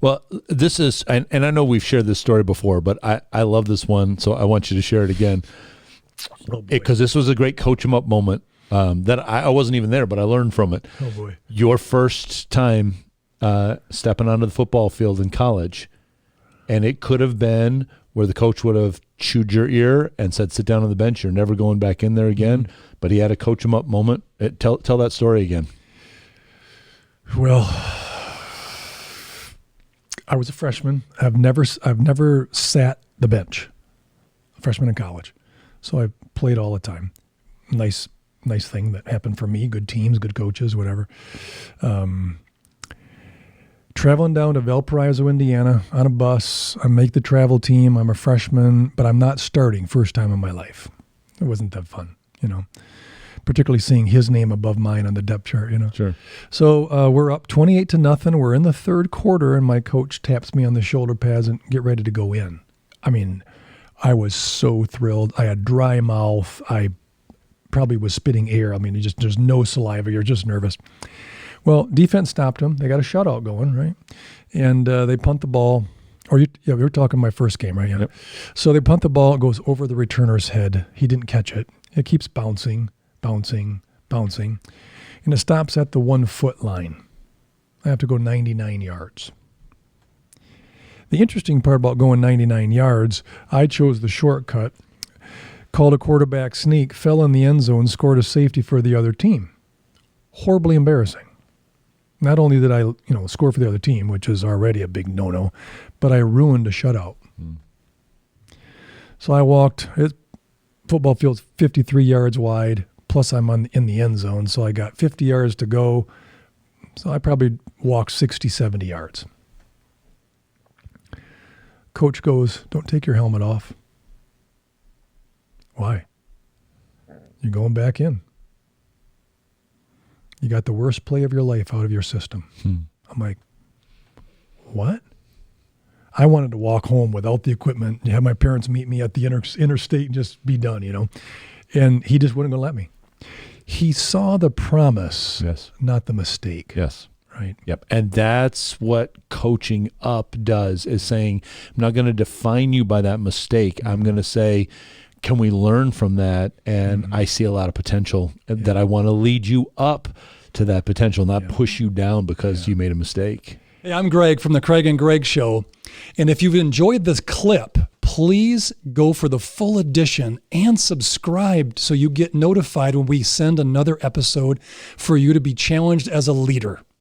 Well, this is, and I know we've shared this story before, but I love this one, so I want you to share it again. Because this was a great coach 'em up moment that I wasn't even there, but I learned from it. Oh, boy. Your first time stepping onto the football field in college, and it could have been where the coach would have chewed your ear and said, sit down on the bench, you're never going back in there again, but he had a coach 'em up moment. Tell that story again. Well, I was a freshman. I've never sat the bench. A freshman in college. So I played all the time. Nice thing that happened for me. Good teams, good coaches, whatever. Traveling down to Valparaiso, Indiana on a bus. I make the travel team. I'm a freshman, but I'm not starting first time in my life. It wasn't that fun, particularly seeing his name above mine on the depth chart, Sure. So we're up 28-0. We're in the third quarter, and my coach taps me on the shoulder pads and get ready to go in. I mean, I was so thrilled. I had dry mouth. I probably was spitting air. I mean, there's no saliva. You're just nervous. Well, defense stopped them. They got a shutout going, right? And they punt the ball. We were talking my first game, right? Yeah. Yep. So they punt the ball. It goes over the returner's head. He didn't catch it. It keeps bouncing, and it stops at the 1 foot line. I have to go 99 yards. The interesting part about going 99 yards, I chose the shortcut, called a quarterback sneak, fell in the end zone, scored a safety for the other team. Horribly embarrassing. Not only did I, score for the other team, which is already a big no-no, but I ruined a shutout. So I walked, football field's 53 yards wide, plus I'm in the end zone, so I got 50 yards to go. So I probably walked 60, 70 yards. Coach goes, don't take your helmet off. Why? You're going back in. You got the worst play of your life out of your system. I'm like, what? I wanted to walk home without the equipment and have my parents meet me at the interstate and just be done, And he just wasn't going to let me. He saw the promise, Yes. not the mistake. Yes. Right. Yep. And that's what coaching up does, is saying, I'm not going to define you by that mistake. I'm going to say, can we learn from that? And I see a lot of potential that I want to lead you up to that potential, not push you down because you made a mistake. Hey, I'm Greg from the Craig and Greg Show. And if you've enjoyed this clip, please go for the full edition and subscribe so you get notified when we send another episode for you to be challenged as a leader.